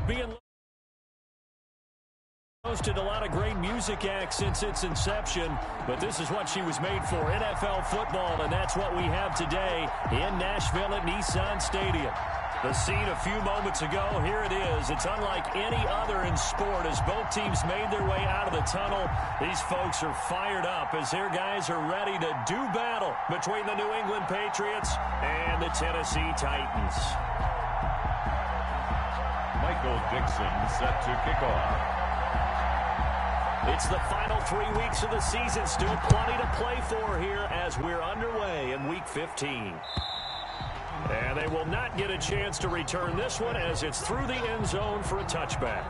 being hosted a lot of great music acts since its inception, but this is what she was made for, NFL football, and that's what we have today in Nashville at Nissan Stadium. The scene a few moments ago, here it is. It's unlike any other in sport as both teams made their way out of the tunnel. These folks are fired up as their guys are ready to do battle between the New England Patriots and the Tennessee Titans. Michael Dixon set to kick off. It's the final 3 weeks of the season. Still plenty to play for here as we're underway in Week 15. And they will not get a chance to return this one as it's through the end zone for a touchback.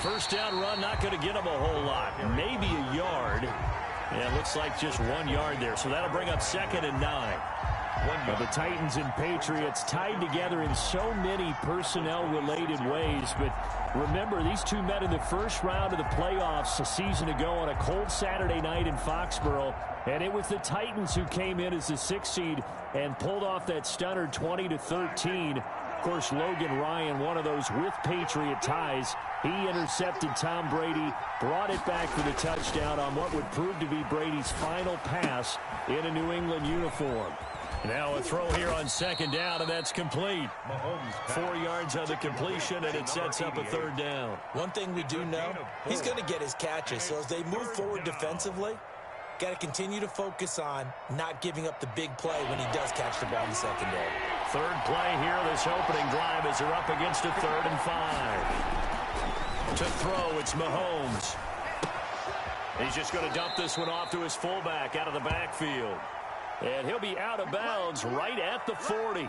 First down run, not going to get them a whole lot. Maybe a yard. And it looks like just 1 yard there. So that'll bring up 2nd and 9. Well, the Titans and Patriots tied together in so many personnel-related ways. But remember, these two met in the first round of the playoffs a season ago on a cold Saturday night in Foxborough. And it was the Titans who came in as the 6th seed and pulled off that stunner 20-13. Of course, Logan Ryan, one of those with Patriot ties. He intercepted Tom Brady, brought it back for the touchdown on what would prove to be Brady's final pass in a New England uniform. Now a throw here on 2nd down, and that's complete. 4 yards on the completion, and it sets up a 3rd down. One thing we do know, he's going to get his catches. So as they move forward defensively, got to continue to focus on not giving up the big play when he does catch the ball in the secondary. 3rd play here, this opening drive as they're up against a 3rd and 5. To throw, it's Mahomes. He's just going to dump this one off to his fullback out of the backfield. And he'll be out of bounds right at the 40.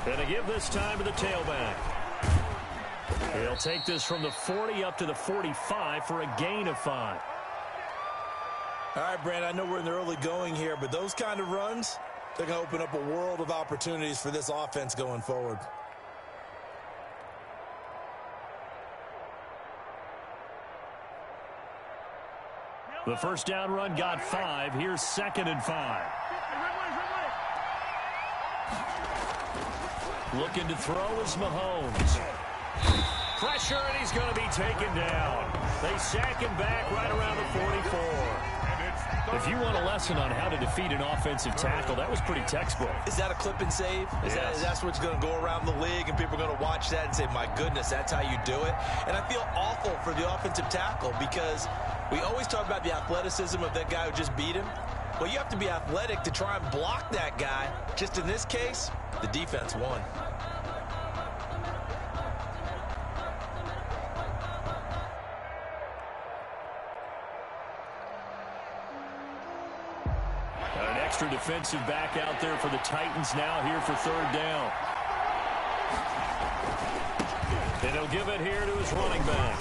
And to give this time to the tailback. He'll take this from the 40 up to the 45 for a gain of 5. All right, Brand, I know we're in the early going here, but those kind of runs, they're going to open up a world of opportunities for this offense going forward. The first down run got 5. Here's 2nd and 5. Looking to throw is Mahomes. Pressure, and he's going to be taken down. They sack him back right around the 44. If you want a lesson on how to defeat an offensive tackle, that was pretty textbook. Is that a clip and save? Is that's what's going to go around the league, and people are going to watch that and say, my goodness, that's how you do it? And I feel awful for the offensive tackle because we always talk about the athleticism of that guy who just beat him. Well, you have to be athletic to try and block that guy. Just in this case, the defense won. An extra defensive back out there for the Titans now here for 3rd down. And he'll give it here to his running back.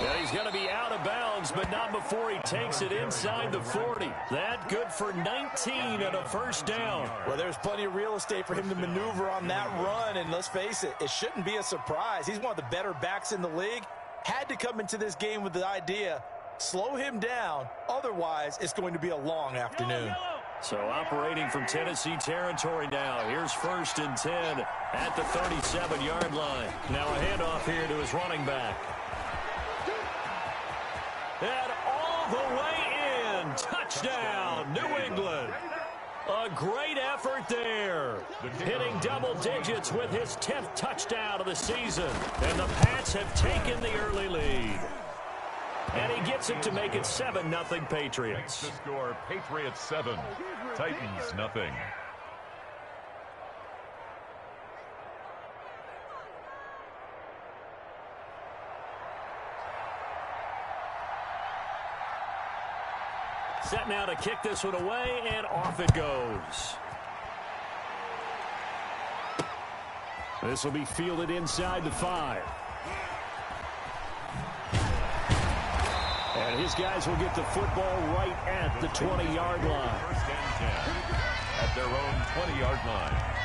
Yeah, he's going to be out of bounds, but not before he takes it inside the 40. That good for 19 and a first down. Well, there's plenty of real estate for him to maneuver on that run, and let's face it, it shouldn't be a surprise. He's one of the better backs in the league. Had to come into this game with the idea, slow him down, otherwise it's going to be a long afternoon. So operating from Tennessee territory now. Here's 1st and 10 at the 37-yard line. Now a handoff here to his running back. And all the way in. Touchdown, New England. A great effort there. Hitting double digits with his 10th touchdown of the season. And the Pats have taken the early lead. And he gets it to make it 7-0 Patriots. The score, Patriots 7, Titans, nothing. Set now to kick this one away, and off it goes. This will be fielded inside the 5. And his guys will get the football right at the 20-yard line. First and 10 at their own 20-yard line.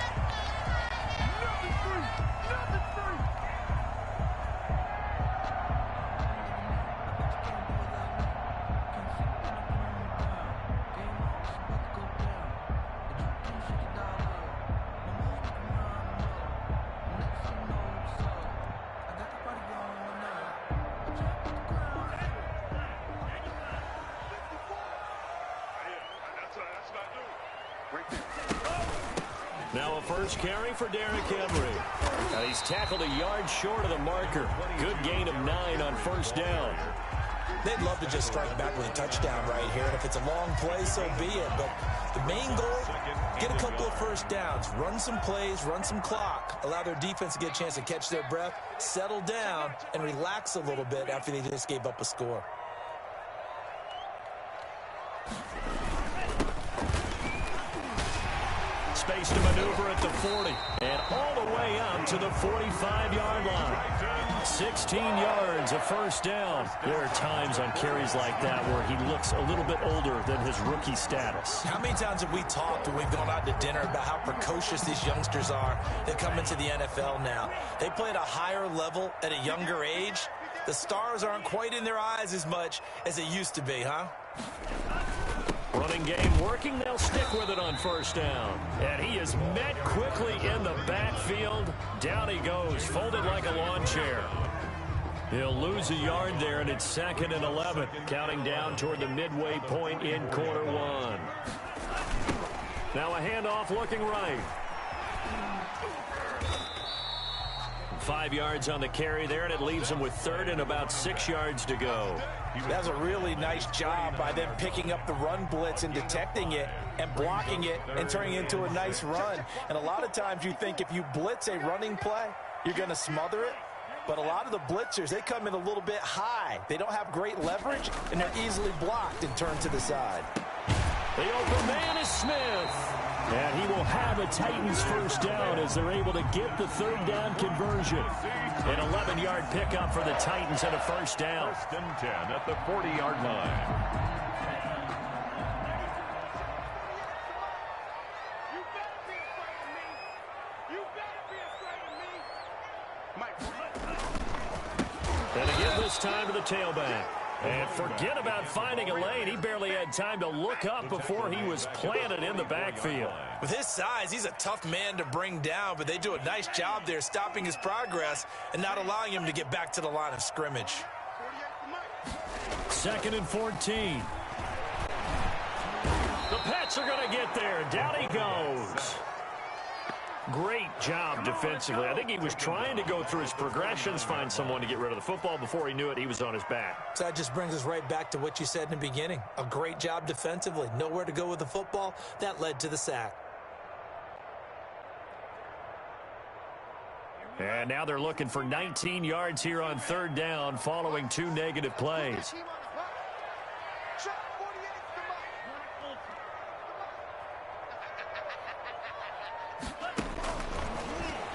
Now a first carry for Derrick Henry. He's tackled a yard short of the marker. Good gain of 9 on first down. They'd love to just strike back with a touchdown right here, and if it's a long play, so be it. But the main goal, get a couple of first downs, run some plays, run some clock, allow their defense to get a chance to catch their breath, settle down, and relax a little bit after they just gave up a score. Space to maneuver at the 40, and all the way up to the 45-yard line. 16 yards, a first down. There are times on carries like that where he looks a little bit older than his rookie status. How many times have we talked when we've gone out to dinner about how precocious these youngsters are that come into the NFL now? They play at a higher level at a younger age. The stars aren't quite in their eyes as much as they used to be, huh? Running game working. They'll stick with it on first down. And he is met quickly in the backfield. Down he goes, folded like a lawn chair. He'll lose a yard there, and it's 2nd and 11. Counting down toward the midway point in quarter 1. Now a handoff looking right. 5 yards on the carry there, and it leaves him with 3rd and about 6 yards to go. That's a really nice job by them picking up the run blitz and detecting it and blocking it and turning it into a nice run. And a lot of times you think if you blitz a running play, you're going to smother it. But a lot of the blitzers, they come in a little bit high. They don't have great leverage, and they're easily blocked and turned to the side. The open man is Smith. And he will have a Titans first down as they're able to get the 3rd down conversion. An 11-yard pickup for the Titans and a first down. 1st and 10 at the 40-yard line. And again this time to the tailback. And forget about finding a lane. He barely had time to look up before he was planted in the backfield. With his size, he's a tough man to bring down, but they do a nice job there stopping his progress and not allowing him to get back to the line of scrimmage. 2nd and 14. The Pats are going to get there. Down he goes. Great job defensively. I think he was trying to go through his progressions, find someone to get rid of the football. Before he knew it, he was on his back. So that just brings us right back to what you said in the beginning. A great job defensively. Nowhere to go with the football. That led to the sack. And now they're looking for 19 yards here on 3rd down following 2 negative plays.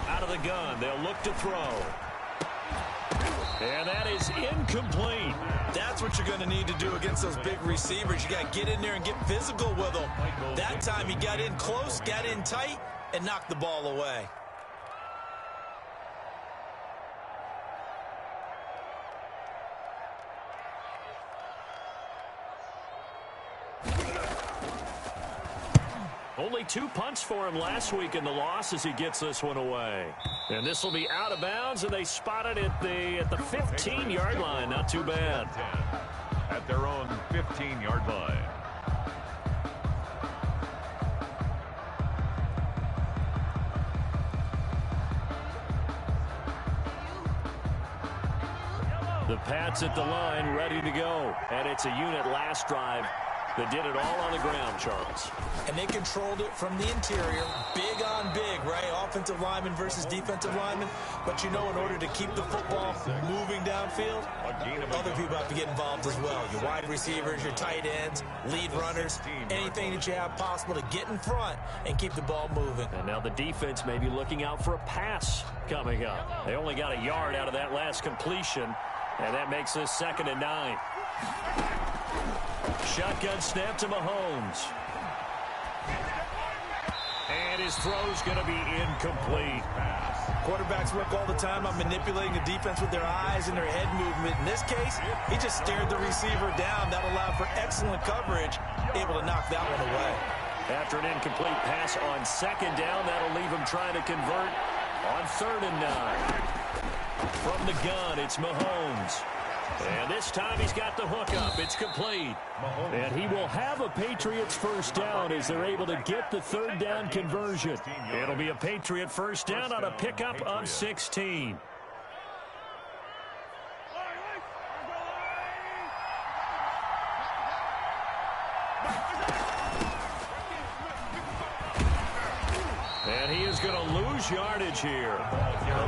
Out of the gun, they'll look to throw. And that is incomplete. That's what you're going to need to do against those big receivers. You got to get in there and get physical with them. That time he got in close, got in tight, and knocked the ball away. Only 2 punts for him last week in the loss as he gets this one away. And this will be out of bounds, and they spot it at the 15-yard line. Not too bad. At their own 15-yard line. The Pats at the line, ready to go. And it's a unit last drive that did it all on the ground, Charles. And they controlled it from the interior, big on big, right? Offensive lineman versus defensive lineman. But you know, in order to keep the football moving downfield, other people have to get involved as well. Your wide receivers, your tight ends, lead runners, anything that you have possible to get in front and keep the ball moving. And now the defense may be looking out for a pass coming up. They only got a yard out of that last completion, and that makes this 2nd and 9. Shotgun snap to Mahomes. And his throw's going to be incomplete. Quarterbacks work all the time on manipulating the defense with their eyes and their head movement. In this case, he just stared the receiver down. That allowed for excellent coverage, able to knock that one away. After an incomplete pass on 2nd down, that'll leave him trying to convert on 3rd and 9. From the gun, it's Mahomes. And this time he's got the hook up. It's complete. And he will have a Patriots first down as they're able to get the 3rd down conversion. It'll be a Patriot first down on a pickup of 16. And he is going to lose yardage here.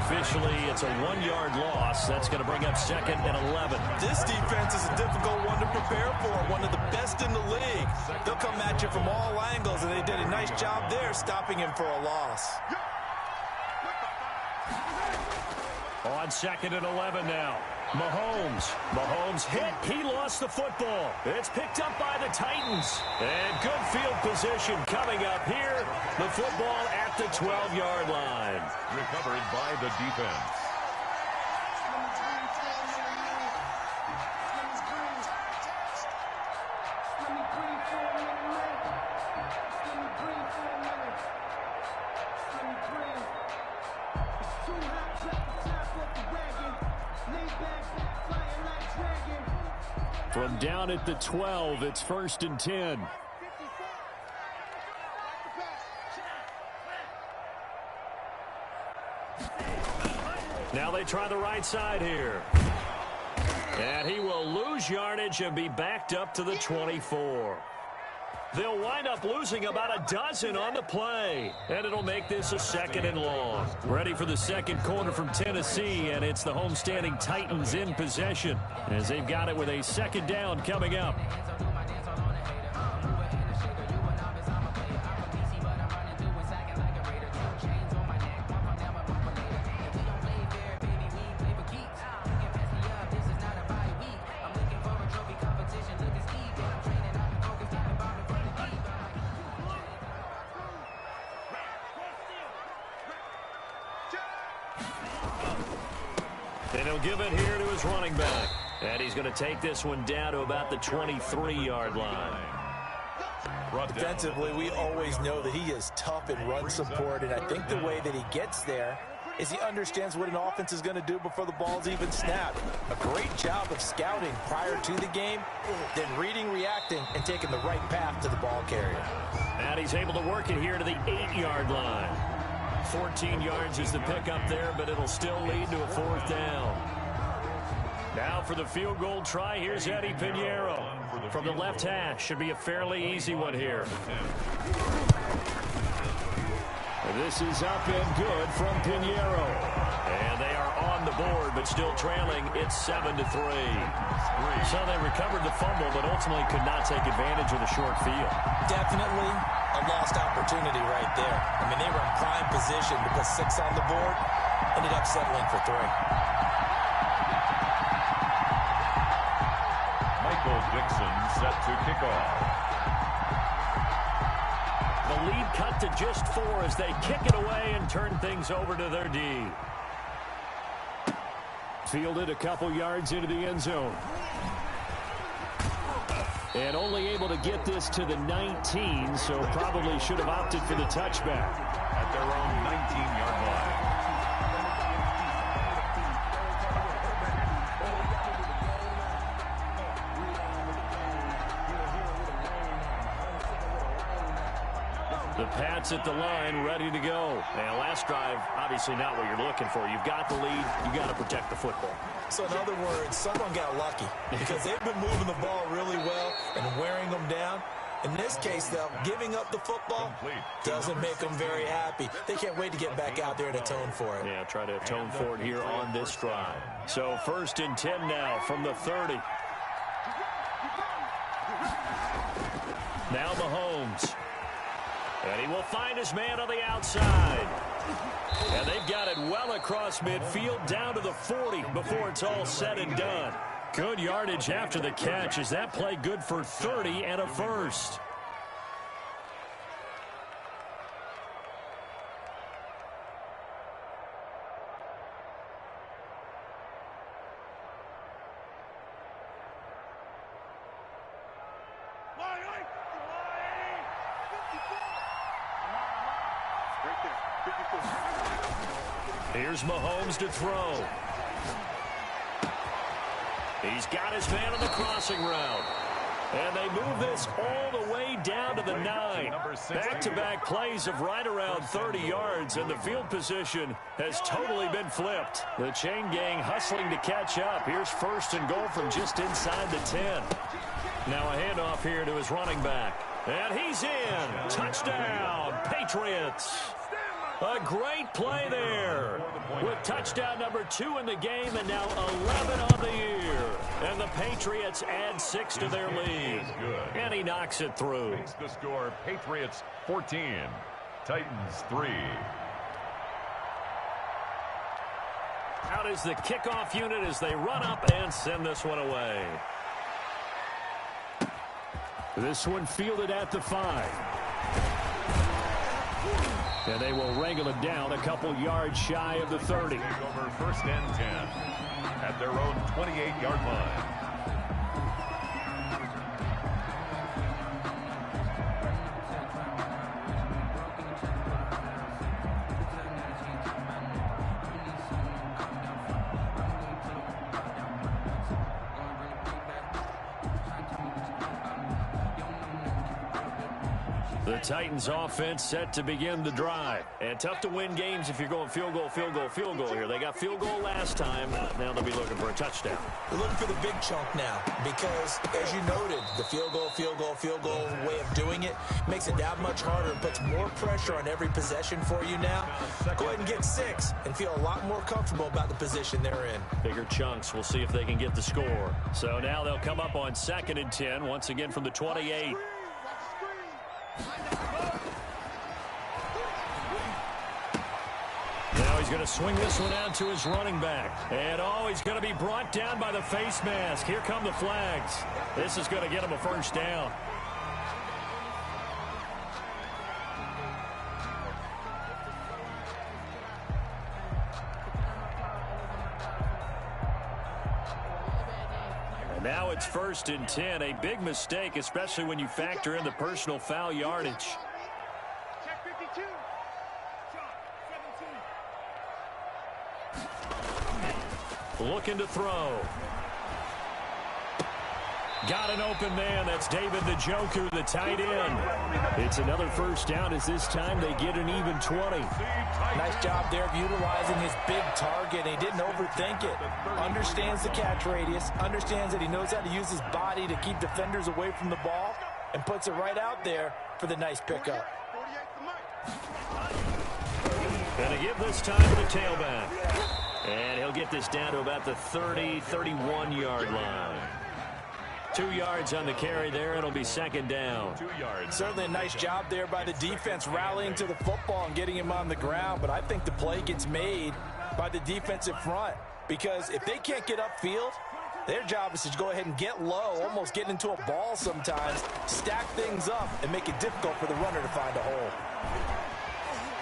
Officially, it's a 1-yard loss. That's going to bring up 2nd and 11. This defense is a difficult one to prepare for, one of the best in the league. They'll come at you from all angles, and they did a nice job there stopping him for a loss. On 2nd and 11 now. Mahomes hit. He lost the football. It's picked up by the Titans. And good field position coming up here. The football at the 12-yard line. Recovered by the defense. From down at the 12, it's 1st and 10. Now they try the right side here. And he will lose yardage and be backed up to the 24. They'll wind up losing about a dozen on the play. And it'll make this a 2nd and long. Ready for the second quarter from Tennessee, and it's the homestanding Titans in possession as they've got it with a 2nd down coming up. And he'll give it here to his running back. And he's going to take this one down to about the 23-yard line. Defensively, we always know that he is tough in run support, and I think the way that he gets there is he understands what an offense is going to do before the ball's even snapped. A great job of scouting prior to the game, then reading, reacting, and taking the right path to the ball carrier. And he's able to work it here to the 8-yard line. 14 yards is the pickup there, but it'll still lead to a 4th down. Now for the field goal try, here's Eddie Pinheiro. From the left hash, should be a fairly easy one here. This is up and good from Pinheiro. And they are on the board, but still trailing. It's 7-3. So they recovered the fumble, but ultimately could not take advantage of the short field. Definitely a lost opportunity right there. I mean, they were in prime position to put 6 on the board, ended up settling for 3. Michael Dixon set to kick off. The lead cut to just 4 as they kick it away and turn things over to their D. Fielded a couple yards into the end zone. And only able to get this to the 19, so probably should have opted for the touchback. At their own 19-yard line. The Pats at the line, ready to go. And last drive, obviously not what you're looking for. You've got the lead. You've got to protect the football. So, in other words, someone got lucky because they've been moving the ball really well and wearing them down. In this case, though, giving up the football doesn't make them very happy. They can't wait to get back out there and atone for it. Yeah, try to atone for it here on this drive. So 1st and 10 now from the 30. Now Mahomes. And he will find his man on the outside. And they've got it well across midfield down to the 40 before it's all said and done. Good yardage after the catch. Is that play good for 30 and a first? Here's Mahomes to throw. He's got his man on the crossing route. And they move this all the way down to the 9. Back-to-back plays of right around 30 yards, and the field position has totally been flipped. The chain gang hustling to catch up. Here's 1st and goal from just inside the 10. Now a handoff here to his running back. And he's in. Touchdown, Patriots. A great play there with touchdown number 2 in the game and now 11 on the year. And the Patriots add 6 to their lead. And he knocks it through. Makes the score Patriots 14, Titans 3. Out is the kickoff unit as they run up and send this one away. This one fielded at the 5. And they will wrangle it down a couple yards shy of the 30. Over 1st and 10 at their own 28-yard line. The Titans offense set to begin the drive. And tough to win games if you're going field goal, field goal, field goal here. They got field goal last time. Now they'll be looking for a touchdown. They're looking for the big chunk now because, as you noted, the field goal way of doing it makes it that much harder and puts more pressure on every possession for you now. Go ahead and get 6 and feel a lot more comfortable about the position they're in. Bigger chunks. We'll see if they can get the score. So now they'll come up on 2nd and 10, once again from the 28. Now he's going to swing this one out to his running back. And he's going to be brought down by the face mask. Here come the flags. This is going to get him a first down. And now it's 1st and 10. A big mistake, especially when you factor in the personal foul yardage. Looking to throw. Got an open man. That's David Njoku, the tight end. It's another first down as this time they get an even 20. Nice job there of utilizing his big target. He didn't overthink it. Understands the catch radius. Understands that he knows how to use his body to keep defenders away from the ball. And puts it right out there for the nice pickup. Gonna give this time to the tailback. And he'll get this down to about the 30, 31-yard line. 2 yards on the carry there. It'll be 2nd down. 2 yards. Certainly a nice job there by the defense rallying to the football and getting him on the ground. But I think the play gets made by the defensive front. Because if they can't get upfield, their job is to go ahead and get low, almost get into a ball sometimes, stack things up, and make it difficult for the runner to find a hole.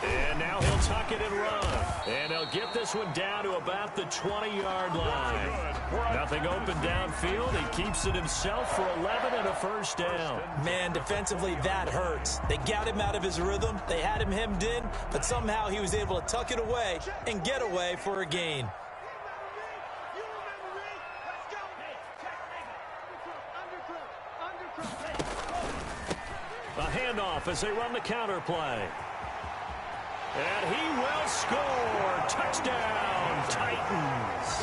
And now he'll tuck it and run. And they'll get this one down to about the 20-yard line. Nothing open downfield. He keeps it himself for 11 and a first down. Man, defensively, that hurts. They got him out of his rhythm. They had him hemmed in, but somehow he was able to tuck it away and get away for a gain. A handoff as they run the counter play. And he will score. Touchdown, Titans.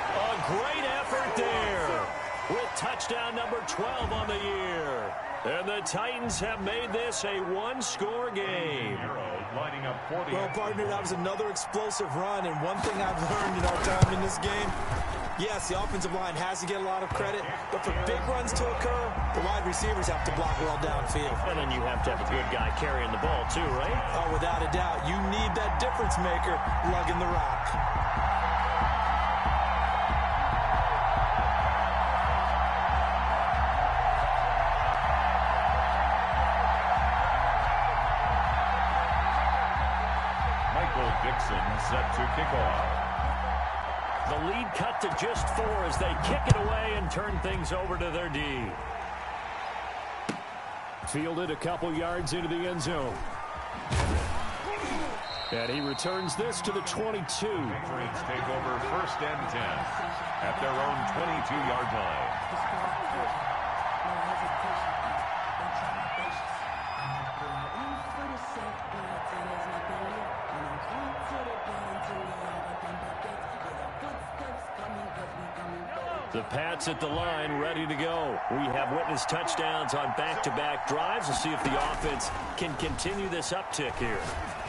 A great effort there with touchdown number 12 on the year. And the Titans have made this a one-score game. Lining up 40. Well, partner, that was another explosive run. And one thing I've learned in our time in this game, yes, the offensive line has to get a lot of credit, but for big runs to occur, the wide receivers have to block well downfield. And then you have to have a good guy carrying the ball too, right? Oh, without a doubt. You need that difference maker lugging the rock. Set to kick off. The lead cut to just 4 as they kick it away and turn things over to their D. Fielded a couple yards into the end zone. And he returns this to the 22. Patriots take over 1st and 10 at their own 22-yard line. The Pats at the line, ready to go. We have witnessed touchdowns on back-to-back drives. We'll see if the offense can continue this uptick here.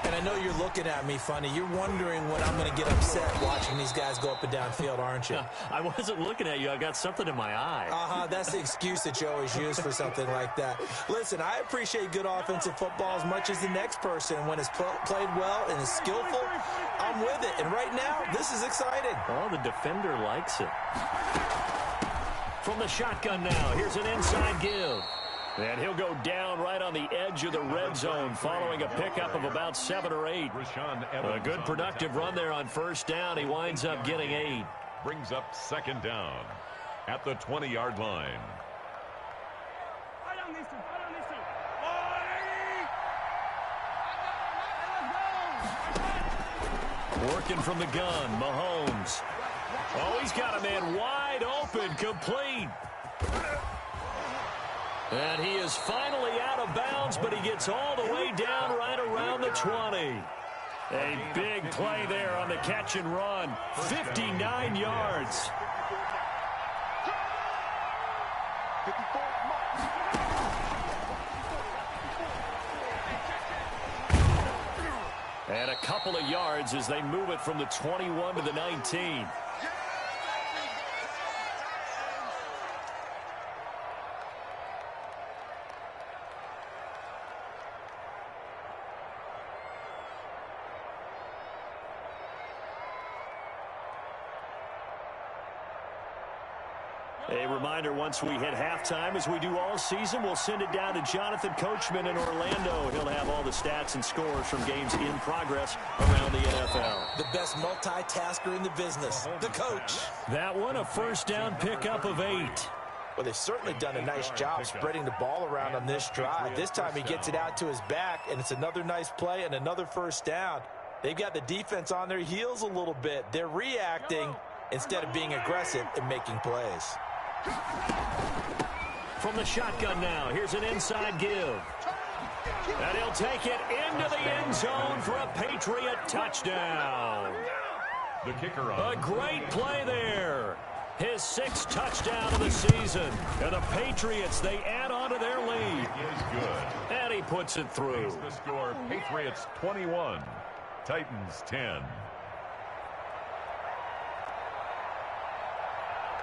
And I know you're looking at me funny. You're wondering when I'm going to get upset watching these guys go up and down field, aren't you? I wasn't looking at you. I got something in my eye. That's the excuse that you always use for something like that. Listen, I appreciate good offensive football as much as the next person. When it's played well and is skillful, I'm with it. And right now, this is exciting. Oh, the defender likes it. From the shotgun now, here's an inside give. And he'll go down right on the edge of the red zone following a pickup of about 7 or 8. A good productive run there on 1st down. He winds up getting 8. Brings up 2nd down at the 20-yard line. Working from the gun, Mahomes. Oh, he's got a man wide open, complete. And he is finally out of bounds, but he gets all the way down right around the 20. A big play there on the catch and run. 59 yards. And a couple of yards as they move it from the 21 to the 19. A reminder, once we hit halftime, as we do all season, we'll send it down to Jonathan Coachman in Orlando. He'll have all the stats and scores from games in progress around the NFL. The best multitasker in the business, the coach. That one, a 1st down pickup of 8. Well, they've certainly done a nice job spreading the ball around on this drive. This time he gets it out to his back, and it's another nice play and another 1st down. They've got the defense on their heels a little bit. They're reacting instead of being aggressive and making plays. From the shotgun now, here's an inside give. And he'll take it into the end zone for a Patriot touchdown. The kicker on. A great play there. His 6th touchdown of the season. And the Patriots, they add on to their lead. Is good. And he puts it through. The score, Patriots 21, Titans 10.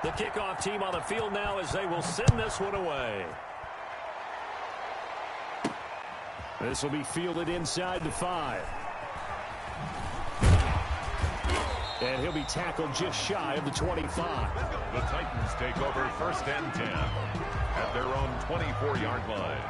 The kickoff team on the field now as they will send this one away. This will be fielded inside the 5. And he'll be tackled just shy of the 25. The Titans take over 1st and 10 at their own 24-yard line.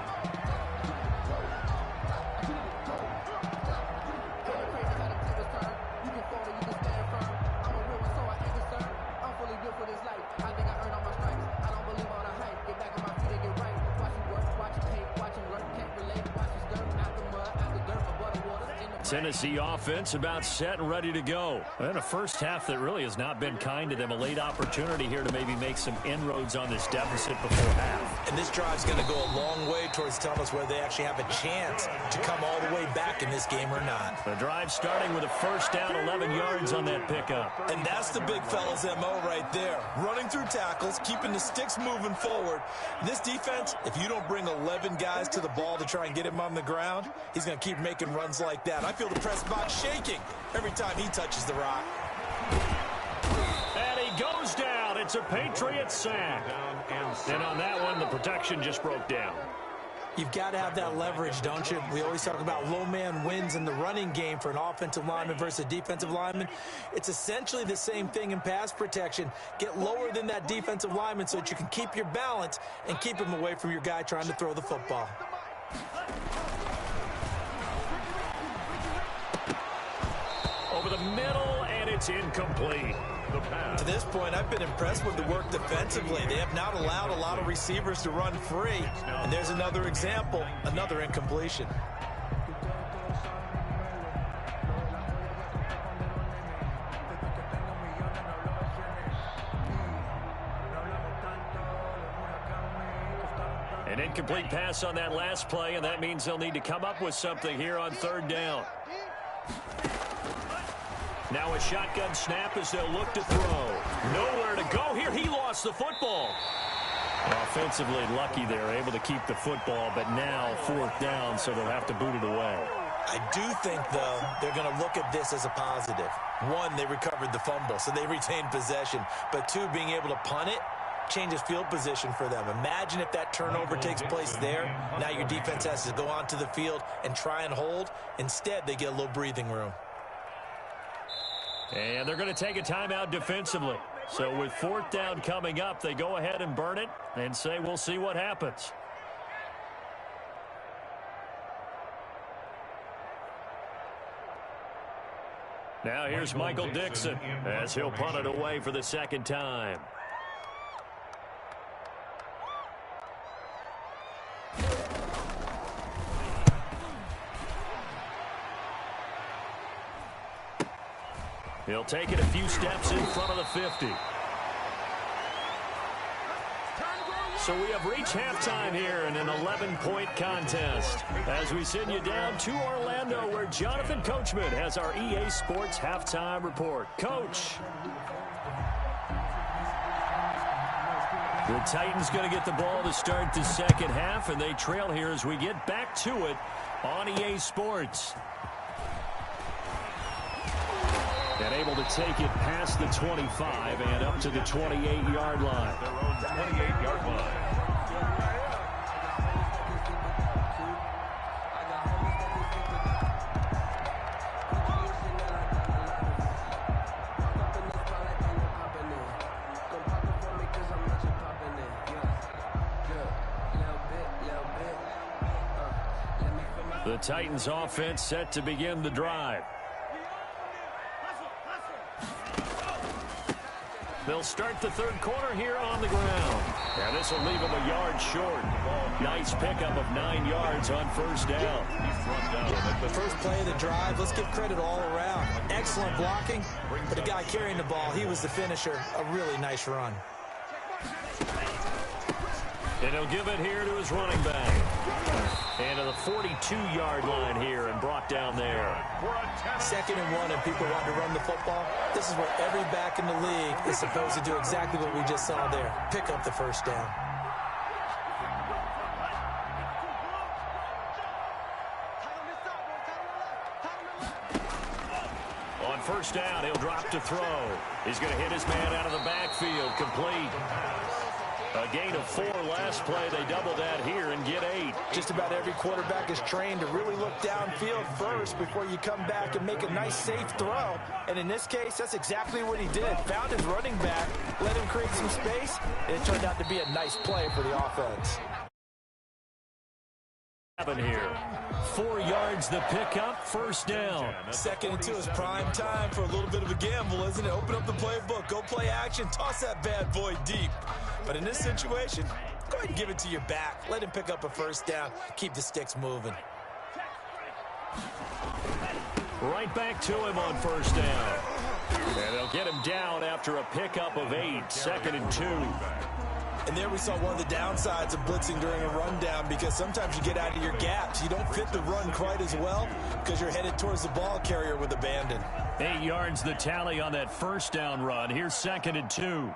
Tennessee offense about set and ready to go. And a first half that really has not been kind to them. A late opportunity here to maybe make some inroads on this deficit before half. And this drive's going to go a long way towards telling us whether they actually have a chance to come all the way back in this game or not. The drive starting with a first down, 11 yards on that pickup. And that's the big fella's MO right there. Running through tackles, keeping the sticks moving forward. This defense, if you don't bring 11 guys to the ball to try and get him on the ground, he's going to keep making runs like that. I feel the press box shaking every time he touches the rock. And he goes down. It's a Patriot sack. And on that one, the protection just broke down. You've got to have that leverage, don't you? We always talk about low man wins in the running game for an offensive lineman versus a defensive lineman. It's essentially the same thing in pass protection. Get lower than that defensive lineman so that you can keep your balance and keep him away from your guy trying to throw the football. Over the middle, and it's incomplete. To this point, I've been impressed with the work defensively. They have not allowed a lot of receivers to run free. And there's another example, another incompletion. An incomplete pass on that last play, and that means they'll need to come up with something here on third down. Now a shotgun snap as they'll look to throw. Nowhere to go here. He lost the football. Offensively lucky they're able to keep the football, but now fourth down, so they'll have to boot it away. I do think, though, they're going to look at this as a positive. One, they recovered the fumble, so they retained possession. But two, being able to punt it changes field position for them. Imagine if that turnover takes place there. Now your defense has to go onto the field and try and hold. Instead, they get a little breathing room. And they're going to take a timeout defensively. So with fourth down coming up, they go ahead and burn it and say we'll see what happens. Now here's Michael Dixon as he'll punt it away for the second time. He'll take it a few steps in front of the 50. So we have reached halftime here in an 11-point contest as we send you down to Orlando where Jonathan Coachman has our EA Sports halftime report. Coach. The Titans going to get the ball to start the second half, and they trail here as we get back to it on EA Sports. And able to take it past the 25 and up to the 28-yard line. Their own 28-yard line. The Titans offense set to begin the drive. They'll start the third quarter here on the ground. And this will leave them a yard short. Nice pickup of 9 yards on first down. The first play of the drive, let's give credit all around. Excellent blocking, but the guy carrying the ball, he was the finisher. A really nice run. And he'll give it here to his running back. And to the 42-yard line here and brought down there. 2nd and 1 and people want to run the football. This is where every back in the league is supposed to do exactly what we just saw there. Pick up the first down. On first down, he'll drop to throw. He's going to hit his man out of the backfield. Complete. A gain of 4 last play. They double that here and get 8. Just about every quarterback is trained to really look downfield first before you come back and make a nice, safe throw. And in this case, that's exactly what he did. Found his running back, let him create some space, and it turned out to be a nice play for the offense. Here. 4 yards the pickup, first down. 2nd and 2 is prime time for a little bit of a gamble, isn't it? Open up the playbook, go play action, toss that bad boy deep. But in this situation, go ahead and give it to your back. Let him pick up a first down, keep the sticks moving. Right back to him on first down. And they'll get him down after a pickup of 8, 2nd and 2. And there we saw one of the downsides of blitzing during a rundown, because sometimes you get out of your gaps. You don't fit the run quite as well because you're headed towards the ball carrier with abandon. 8 yards the tally on that first down run. Here's 2nd and 2.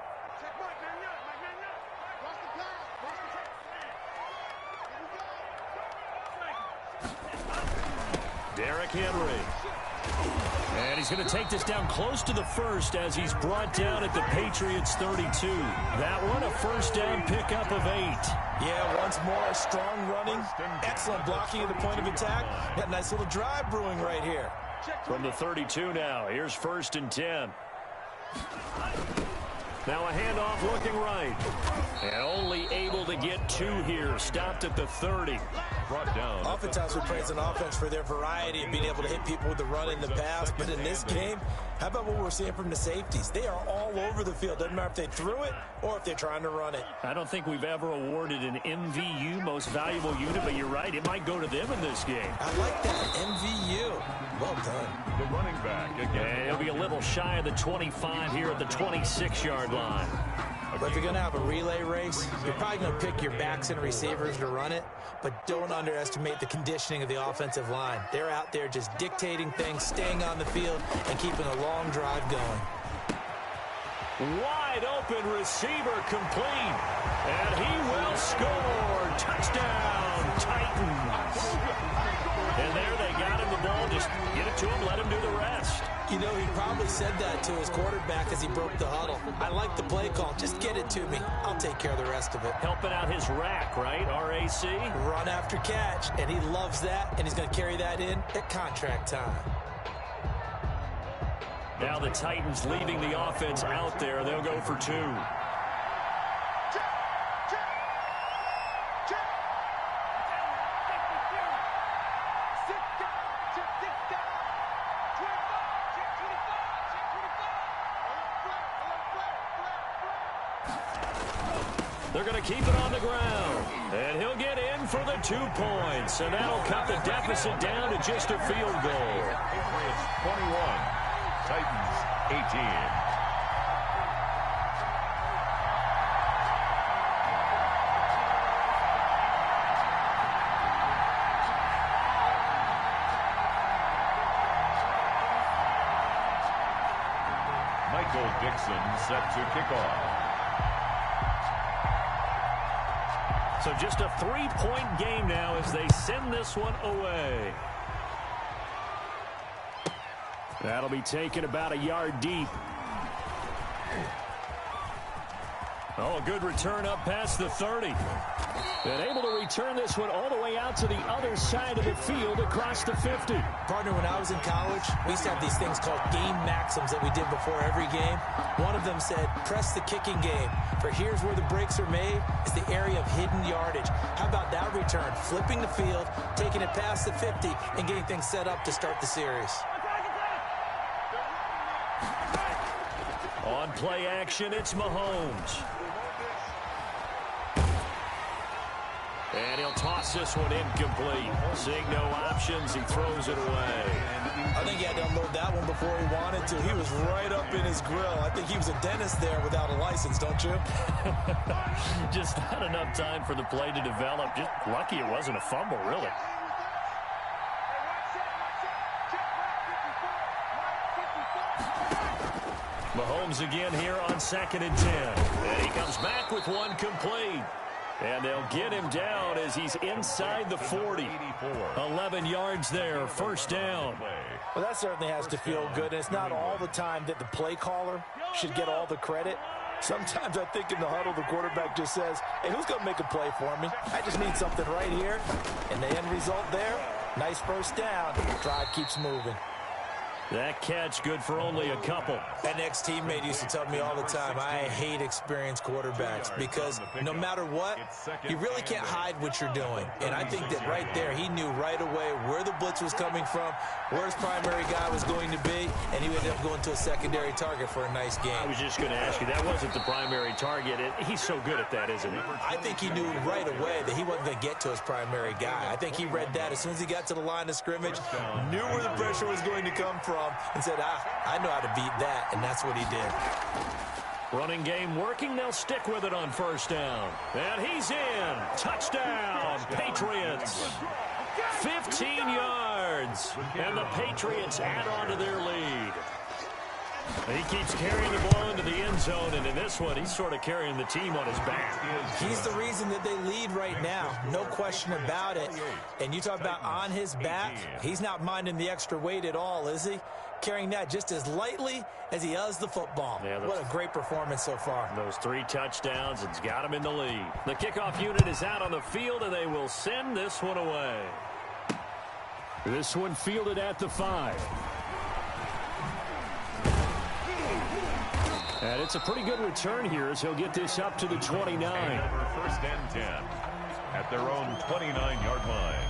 Derrick Henry. And he's going to take this down close to the first as he's brought down at the Patriots 32. That one, a first down pickup of 8. Yeah, once more, strong running, excellent blocking at the point of attack. Got a nice little drive brewing right here. From the 32 now, here's 1st and 10. Now a handoff looking right. And only able to get 2 here. Stopped at the 30. Brought down. Oftentimes we praise an offense for their variety of being able to hit people with the run in the pass. But in this game, how about what we're seeing from the safeties? They are all over the field. Doesn't matter if they threw it or if they're trying to run it. I don't think we've ever awarded an MVU, most valuable unit, but you're right. It might go to them in this game. I like that. MVU. Well done. The running back again. And he'll be a little shy of the 25 here at the 26-yard line. But if you're going to have a relay race, you're probably going to pick your backs and receivers to run it, but don't underestimate the conditioning of the offensive line. They're out there just dictating things, staying on the field, and keeping a long drive going. Wide open receiver complete, and he will score. Touchdown, Titans. And there they got him the ball. Just get it to him, let him do the rest. You know, he probably said that to his quarterback as he broke the huddle. I like the play call. Just get it to me. I'll take care of the rest of it. Helping out his rack, right? RAC? Run after catch, and he loves that, and he's going to carry that in at contract time. Now the Titans leaving the offense out there. They'll go for 2. They're going to keep it on the ground. And he'll get in for the 2 points. And that'll cut the deficit down to just a field goal. Patriots 21, Titans 18. Michael Dixon set to kick off. So just a 3-point game now as they send this one away. That'll be taken about a yard deep. Oh, a good return up past the 30. And able to return this one all the way out to the other side of the field across the 50. Partner, when I was in college, we used to have these things called game maxims that we did before every game. One of them said, press the kicking game. For here's where the breaks are made. It's the area of hidden yardage. How about that return? Flipping the field, taking it past the 50, and getting things set up to start the series. On play action, it's Mahomes. And he'll toss this one incomplete. Seeing no options, he throws it away. I think he had to unload that one before he wanted to. He was right up in his grill. I think he was a dentist there without a license, don't you? Just not enough time for the play to develop. Just lucky it wasn't a fumble, really. Mahomes again here on 2nd and 10. And he comes back with one complete. And they'll get him down as he's inside the 40. 11 yards there, first down. Well, that certainly has to feel good. And it's not all the time that the play caller should get all the credit. Sometimes I think in the huddle, the quarterback just says, hey, who's going to make a play for me? I just need something right here. And the end result there, nice first down. Drive keeps moving. That catch good for only a couple. An ex-teammate used to tell me all the time, I hate experienced quarterbacks because no matter what, you really can't hide what you're doing. And I think that right there, he knew right away where the blitz was coming from, where his primary guy was going to be, and he ended up going to a secondary target for a nice game. I was just going to ask you, that wasn't the primary target. He's so good at that, isn't he? I think he knew right away that he wasn't going to get to his primary guy. I think he read that as soon as he got to the line of scrimmage, knew where the pressure was going to come from, and said, I know how to beat that, and that's what he did. Running game working. They'll stick with it on first down. And he's in. Touchdown, Patriots. 15 yards. And the Patriots add on to their lead. He keeps carrying the ball into the end zone, and in this one, he's sort of carrying the team on his back. He's the reason that they lead right now. No question about it. And you talk about on his back, he's not minding the extra weight at all, is he? Carrying that just as lightly as he does the football. Yeah, what a great performance so far. Those 3 touchdowns, it's got him in the lead. The kickoff unit is out on the field, and they will send this one away. This one fielded at the 5. And it's a pretty good return here as he'll get this up to the 29. First and 10 at their own 29-yard line.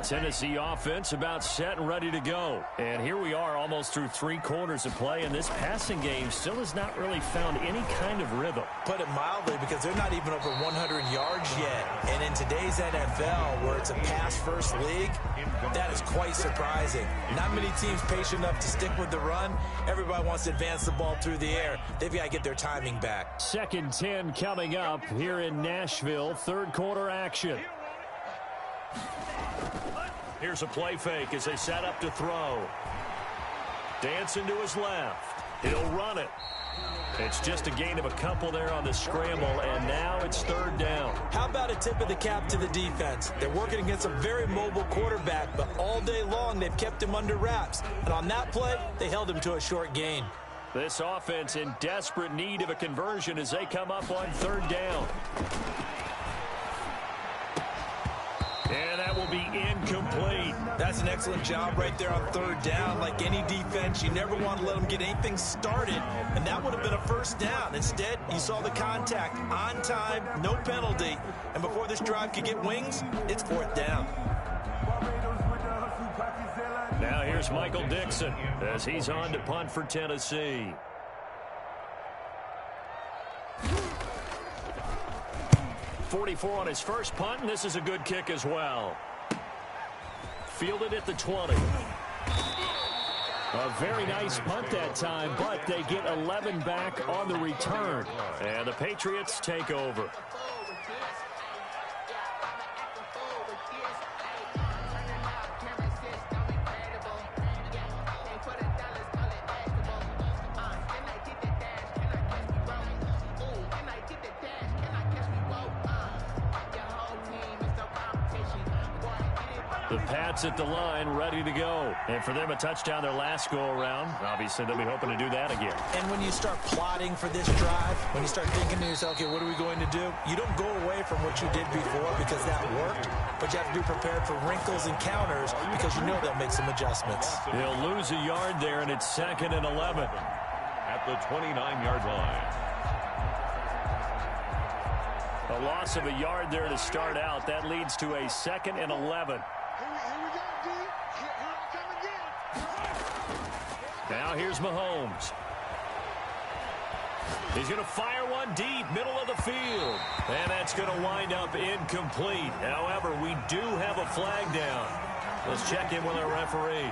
Tennessee offense about set and ready to go. And here we are almost through 3 quarters of play, and this passing game still has not really found any kind of rhythm. Put it mildly, because they're not even over 100 yards yet. And in today's NFL, where it's a pass-first league, that is quite surprising. Not many teams patient enough to stick with the run. Everybody wants to advance the ball through the air. They've got to get their timing back. 2nd and 10 coming up here in Nashville. 3rd quarter action. Here's a play fake as they set up to throw. Dancing to his left. He'll run it. It's just a gain of a couple there on the scramble, and now it's 3rd down. How about a tip of the cap to the defense? They're working against a very mobile quarterback, but all day long they've kept him under wraps. And on that play, they held him to a short gain. This offense in desperate need of a conversion as they come up on 3rd down. And that will be incomplete. That's an excellent job right there on 3rd down. Like any defense, you never want to let them get anything started, and that would have been a 1st down. Instead, you saw the contact on time, no penalty, and before this drive could get wings, it's 4th down. Now here's Michael Dixon as he's on to punt for Tennessee. .44 on his first punt, and this is a good kick as well. Fielded at the 20. A very nice punt that time, but they get 11 back on the return. And the Patriots take over. The Pats at the line, ready to go. And for them, a touchdown their last go-around. Obviously, they'll be hoping to do that again. And when you start plotting for this drive, when you start thinking to yourself, okay, what are we going to do? You don't go away from what you did before because that worked, but you have to be prepared for wrinkles and counters because you know they'll make some adjustments. They'll lose a yard there, and it's 2nd and 11. At the 29-yard line. A loss of a yard there to start out. That leads to a 2nd and 11. Now here's Mahomes. He's going to fire one deep, middle of the field. And that's going to wind up incomplete. However, we do have a flag down. Let's check in with our referee.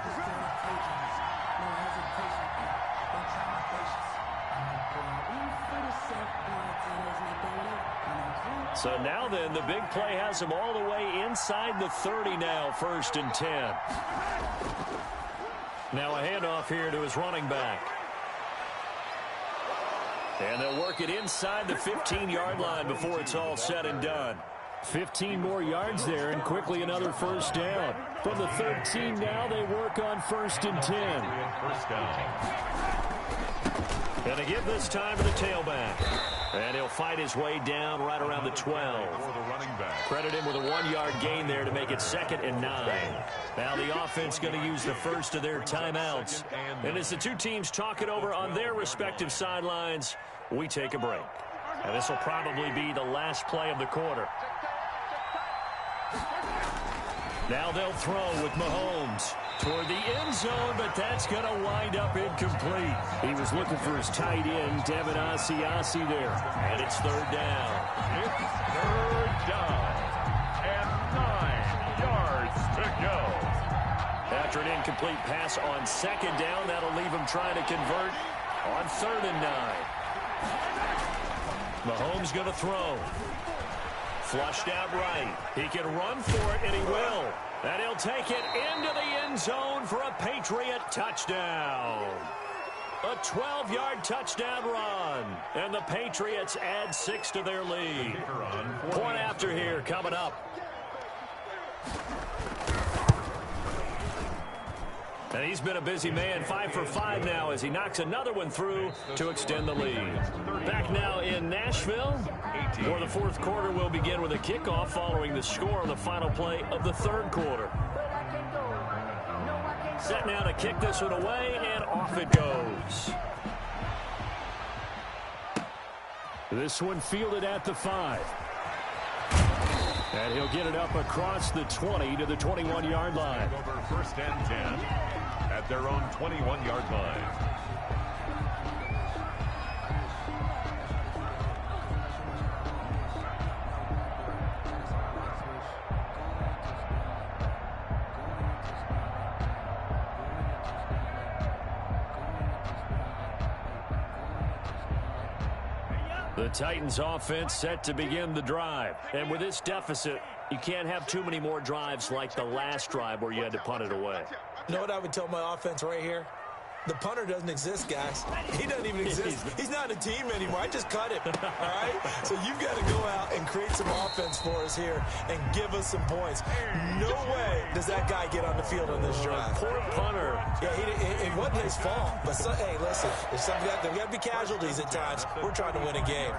So now then, the big play has him all the way inside the 30 now, 1st and 10. Now a handoff here to his running back. And they'll work it inside the 15-yard line before it's all said and done. 15 more yards there, and quickly another 1st down. From the 13 now, they work on 1st and 10. First down. Going to give this time to the tailback. And he'll fight his way down right around the 12. Credit him with a 1-yard gain there to make it 2nd and 9. Now the offense going to use the first of their timeouts. And as the two teams talk it over on their respective sidelines, we take a break. And this will probably be the last play of the quarter. Now they'll throw with Mahomes toward the end zone, but that's going to wind up incomplete. He was looking for his tight end, Devin Asiasi there. And it's 3rd down. It's 3rd down and 9 yards to go. After an incomplete pass on 2nd down, that'll leave him trying to convert on 3rd and 9. Mahomes going to throw. Flushed out right. He can run for it, and he will. And he'll take it into the end zone for a Patriot touchdown. A 12-yard touchdown run. And the Patriots add 6 to their lead. Point after here coming up. And he's been a busy man, 5 for 5 now as he knocks another one through to extend the lead. Back now in Nashville, where the 4th quarter will begin with a kickoff following the score on the final play of the 3rd quarter. Set now to kick this one away, and off it goes. This one fielded at the 5. And he'll get it up across the 20 to the 21-yard line. Over 1st and 10 at their own 21-yard line. The Titans offense set to begin the drive. And with this deficit, you can't have too many more drives like the last drive where you had to punt it away. You know what I would tell my offense right here? The punter doesn't exist, guys. He doesn't even exist. He's not a team anymore. I just cut him, all right? So you've got to go out and create some offense for us here and give us some points. No way does that guy get on the field on this drive. Poor punter. Yeah, it wasn't his fault. But, hey, listen, there's got to be casualties at times. We're trying to win a game.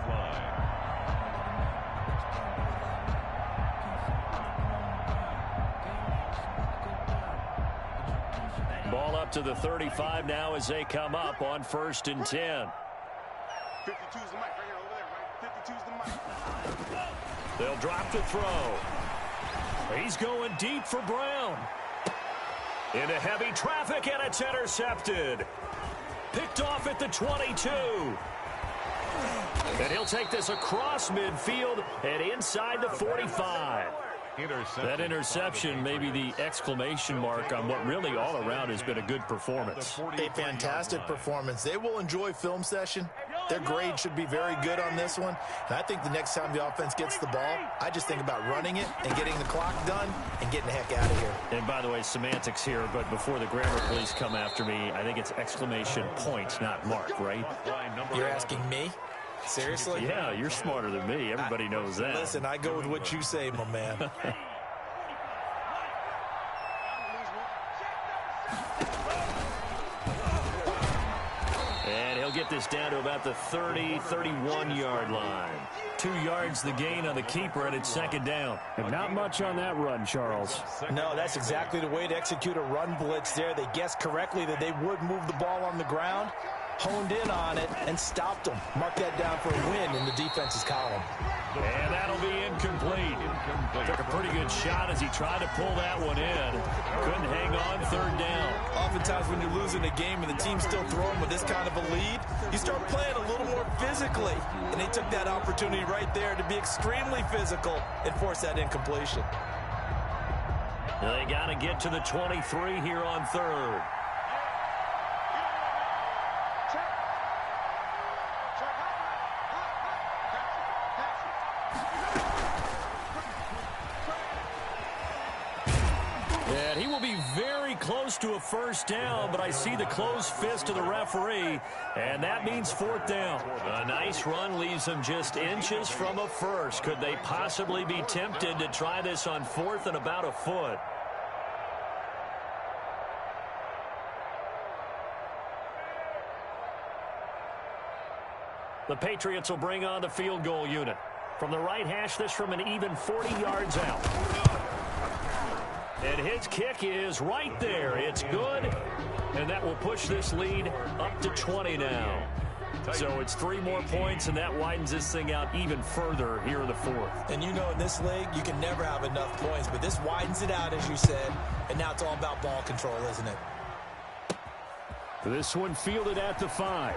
Ball up to the 35 now as they come up on 1st and 10. 52's the mic right here over there, right? 52's the mic. They'll drop to throw. He's going deep for Brown. Into heavy traffic, and it's intercepted. Picked off at the 22. And he'll take this across midfield and inside the 45. That interception may be the exclamation mark on what really all around has been a good performance. A fantastic performance. They will enjoy film session. Their grade should be very good on this one. And I think the next time the offense gets the ball, I just think about running it and getting the clock done and getting the heck out of here. And by the way, semantics here, but before the grammar police come after me, I think it's exclamation point, not mark, right? You're asking me? Seriously? Yeah, you're smarter than me. Everybody knows that. Listen, I go with what you say, my man. And he'll get this down to about the 30, 31-yard line. 2 yards the gain on the keeper, and it's 2nd down. And not much on that run, Charles. No, that's exactly the way to execute a run blitz there. They guessed correctly that they would move the ball on the ground, honed in on it, and stopped them. Mark that down for a win in the defense's column. And that'll be incomplete. Took a pretty good shot as he tried to pull that one in. Couldn't hang on 3rd down. Oftentimes when you're losing a game and the team's still throwing with this kind of a lead, you start playing a little more physically. And they took that opportunity right there to be extremely physical and force that incompletion. They got to get to the 23 here on 3rd. And he will be very close to a 1st down, but I see the closed fist of the referee, and that means 4th down. A nice run leaves them just inches from a first. Could they possibly be tempted to try this on 4th and about a foot? The Patriots will bring on the field goal unit. From the right hash, this from an even 40 yards out. And his kick is right there. It's good. And that will push this lead up to 20 now. So it's 3 more points, and that widens this thing out even further here in the fourth. And you know in this league, you can never have enough points, but this widens it out, as you said, and now it's all about ball control, isn't it? This one fielded at the 5.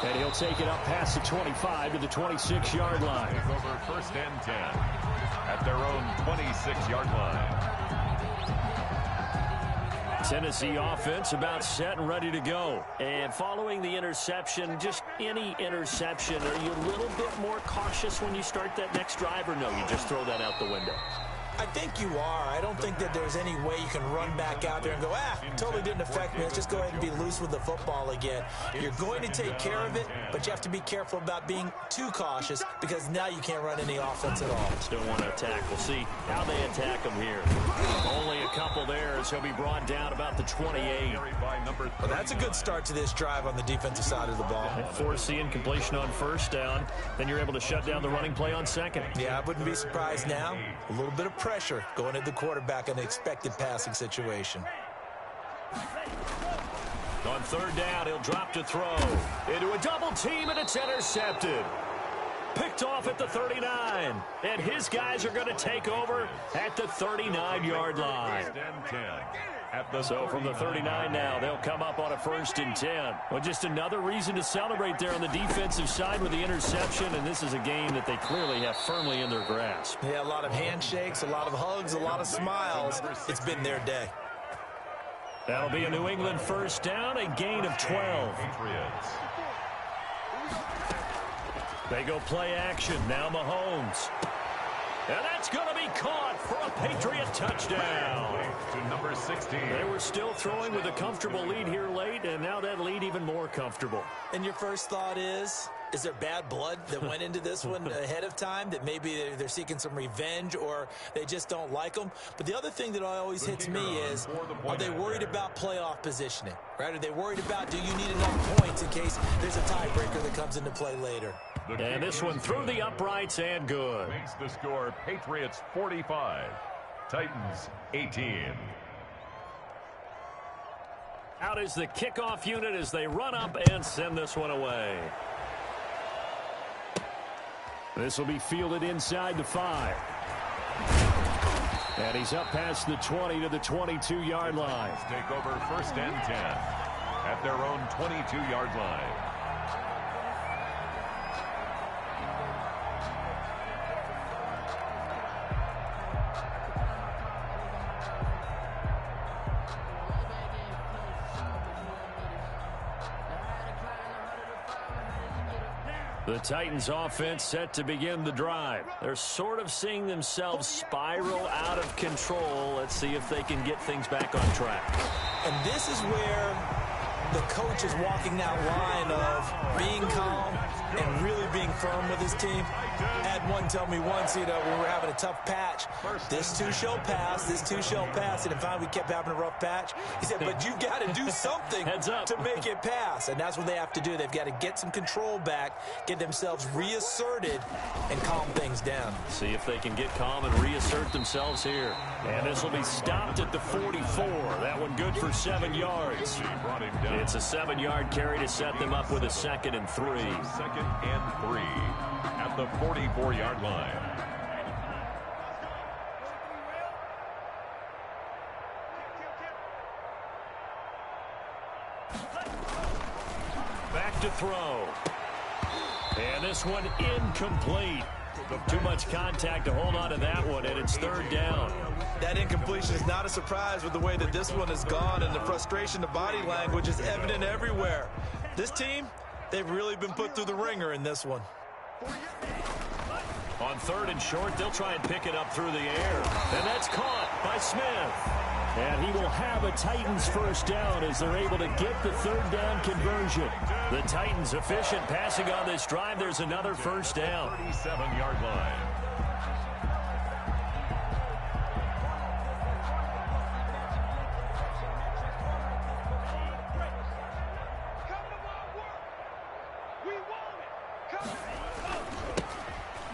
And he'll take it up past the 25 to the 26-yard line. Over first and 10 at their own 26-yard line. Tennessee offense about set and ready to go. And following the interception, just any interception, are you a little bit more cautious when you start that next drive, or no, you just throw that out the window? I think you are. I don't think that there's any way you can run back out there and go, totally didn't affect me. Let's just go ahead and be loose with the football again. You're going to take care of it, but you have to be careful about being too cautious because now you can't run any offense at all. Still want to attack. We'll see how they attack him here. Only a couple there as he'll be brought down about the 28. Well, that's a good start to this drive on the defensive side of the ball. Force the incompletion on first down. Then you're able to shut down the running play on second. Yeah, I wouldn't be surprised now. A little bit of pressure going at the quarterback in an expected passing situation. On third down, he'll drop to throw. Into a double team, and it's intercepted. Picked off at the 39. And his guys are going to take over at the 39-yard line. So from the 39 now, they'll come up on a 1st and 10. Well, just another reason to celebrate there on the defensive side with the interception, and this is a game that they clearly have firmly in their grasp. Yeah, a lot of handshakes, a lot of hugs, a lot of smiles. It's been their day. That'll be a New England 1st down, a gain of 12. They go play action. Now Mahomes. And that's going to be caught for a Patriot touchdown. To number 16. They were still throwing with a comfortable lead here late, and now that lead even more comfortable. And your first thought is there bad blood that went into this one ahead of time, that maybe they're seeking some revenge or they just don't like them? But the other thing that always hits me is, are they worried about playoff positioning? Right? Are they worried about, do you need enough points in case there's a tiebreaker that comes into play later? And this one through the uprights and good. Makes the score Patriots 45, Titans 18. Out is the kickoff unit as they run up and send this one away. This will be fielded inside the 5. And he's up past the 20 to the 22-yard line. Take over 1st and 10 at their own 22-yard line. The Titans offense set to begin the drive. They're sort of seeing themselves spiral out of control. Let's see if they can get things back on track. And this is where the coach is walking that line of being calm and really being firm with his team. I had one tell me once, when we were having a tough patch, this too shall pass, this too shall pass. And finally we kept having a rough patch. He said, but you got to do something to make it pass. And that's what they have to do. They've got to get some control back, get themselves reasserted, and calm things down. See if they can get calm and reassert themselves here. And this will be stopped at the 44. That one good for 7 yards. It's a 7-yard carry to set them up with a 2nd and 3. 2nd and 3 at the 44-yard line. Back to throw. And this one incomplete. Too much contact to hold on to that one, and it's 3rd down. That incompletion is not a surprise with the way that this one has gone, and the frustration, the body language is evident everywhere. This team, they've really been put through the ringer in this one. On 3rd and short, they'll try and pick it up through the air. And that's caught by Smith. And he will have a Titans 1st down as they're able to get the 3rd down conversion. The Titans efficient passing on this drive. There's another 1st down. 37-yard line.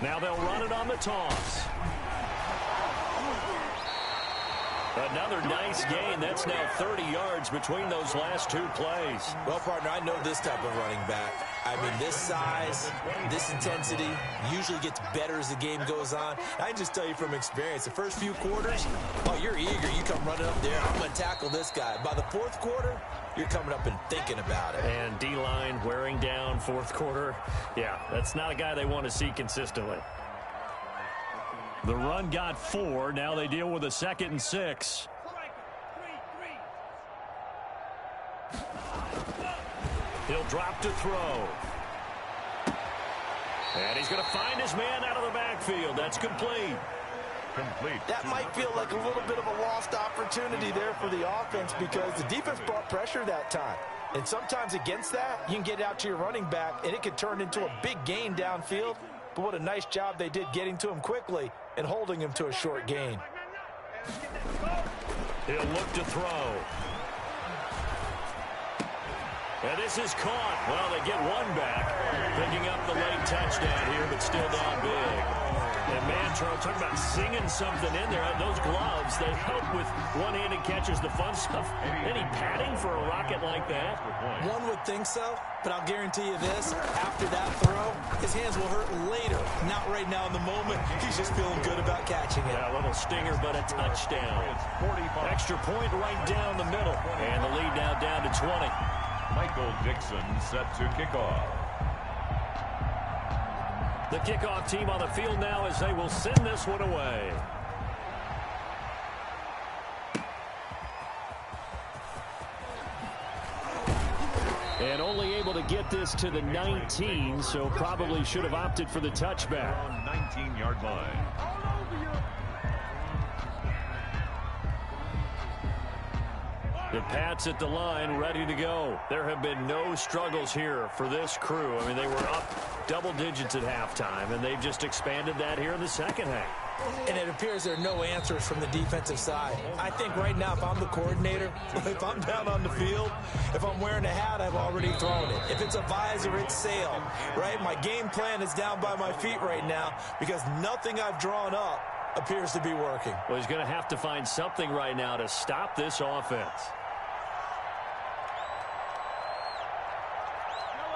Now they'll run it on the toss. Another nice gain. That's now 30 yards between those last two plays. Well, partner, I know this type of running back. I mean, this size, this intensity usually gets better as the game goes on. I can just tell you from experience, the first few quarters, oh, you're eager. You come running up there. I'm going to tackle this guy. By the fourth quarter, you're coming up and thinking about it. And D-line wearing down fourth quarter. Yeah, that's not a guy they want to see consistently. The run got 4. Now they deal with a 2nd and 6. He'll drop to throw. And he's going to find his man out of the backfield. That's complete. That might feel like a little bit of a lost opportunity there for the offense because the defense brought pressure that time. And sometimes against that, you can get out to your running back, and it could turn into a big gain downfield. But what a nice job they did getting to him quickly and holding him to a short gain. He'll look to throw. And this is caught. Well, they get one back. Picking up the late touchdown here, but still down big. And man, Charles, talk about singing something in there. Those gloves, they help with one-handed catches, the fun stuff. Any padding for a rocket like that? One would think so, but I'll guarantee you this. After that throw, his hands will hurt later. Not right now in the moment. He's just feeling good about catching it. Yeah, a little stinger, but a touchdown. Extra point right down the middle. And the lead now down to 20. Michael Dixon set to kick off. The kickoff team on the field now as they will send this one away. And only able to get this to the 19, so probably should have opted for the touchback. On 19-yard line. The Pats at the line, ready to go. There have been no struggles here for this crew. I mean, they were up double digits at halftime, and they've just expanded that here in the second half. And it appears there are no answers from the defensive side. I think right now, if I'm the coordinator, if I'm down on the field, if I'm wearing a hat, I've already thrown it. If it's a visor, it's sail, right? My game plan is down by my feet right now because nothing I've drawn up appears to be working. Well, he's going to have to find something right now to stop this offense.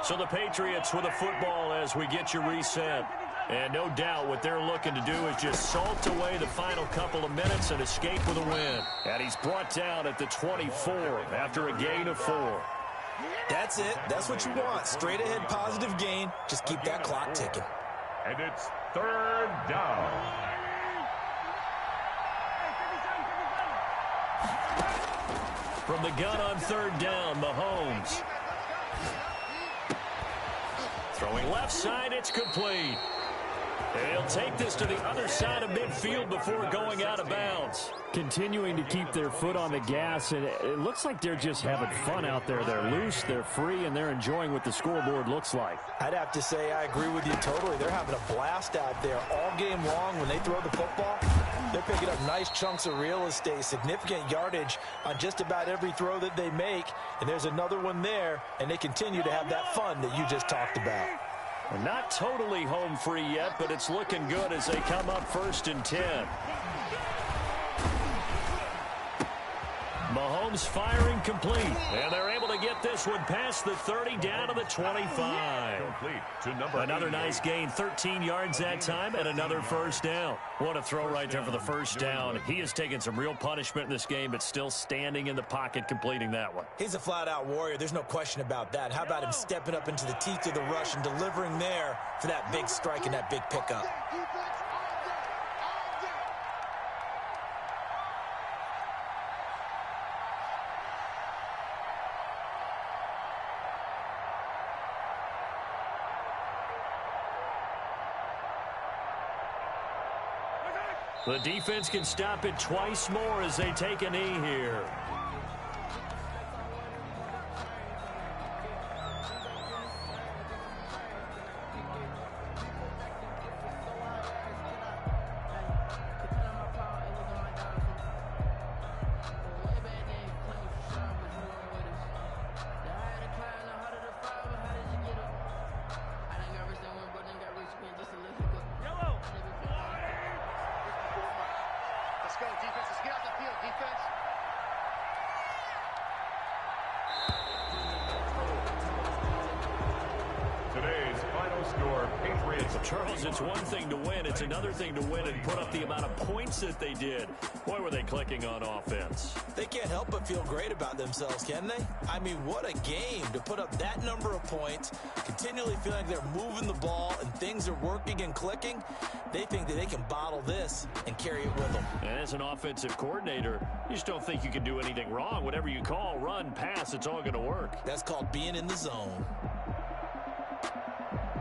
So the Patriots with a football as we get you reset. And no doubt what they're looking to do is just salt away the final couple of minutes and escape with a win. And he's brought down at the 24 after a gain of 4. That's it. That's what you want. Straight ahead positive gain. Just keep that clock ticking. And it's 3rd down. From the gun on 3rd down, Mahomes. Throwing left side, it's complete. They'll take this to the other side of midfield before going out of bounds. Continuing to keep their foot on the gas, and it looks like they're just having fun out there. They're loose, they're free, and they're enjoying what the scoreboard looks like. I'd have to say I agree with you totally. They're having a blast out there all game long when they throw the football. They're picking up nice chunks of real estate, significant yardage on just about every throw that they make. And there's another one there, and they continue to have that fun that you just talked about. We're not totally home free yet, but it's looking good as they come up 1st and 10. Mahomes firing complete. And they're able to get this one past the 30 down to the 25. Complete to number Another nice gain, 13 yards that time, and another 1st down. What a throw right there for the 1st down. He has taken some real punishment in this game, but still standing in the pocket completing that one. He's a flat-out warrior. There's no question about that. How about him stepping up into the teeth of the rush and delivering there for that big strike and that big pickup? The defense can stop it twice more as they take a knee here. your Patriots. Charles, it's one thing to win. It's another thing to win and put up the amount of points that they did. Boy, were they clicking on offense. They can't help but feel great about themselves, can they? I mean, what a game to put up that number of points, continually feeling like they're moving the ball and things are working and clicking. They think that they can bottle this and carry it with them. And as an offensive coordinator, you just don't think you can do anything wrong. Whatever you call, run, pass, it's all going to work. That's called being in the zone.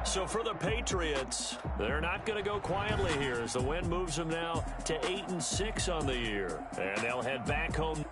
So for the Patriots, they're not going to go quietly here as the win moves them now to 8-6 on the year. And they'll head back home.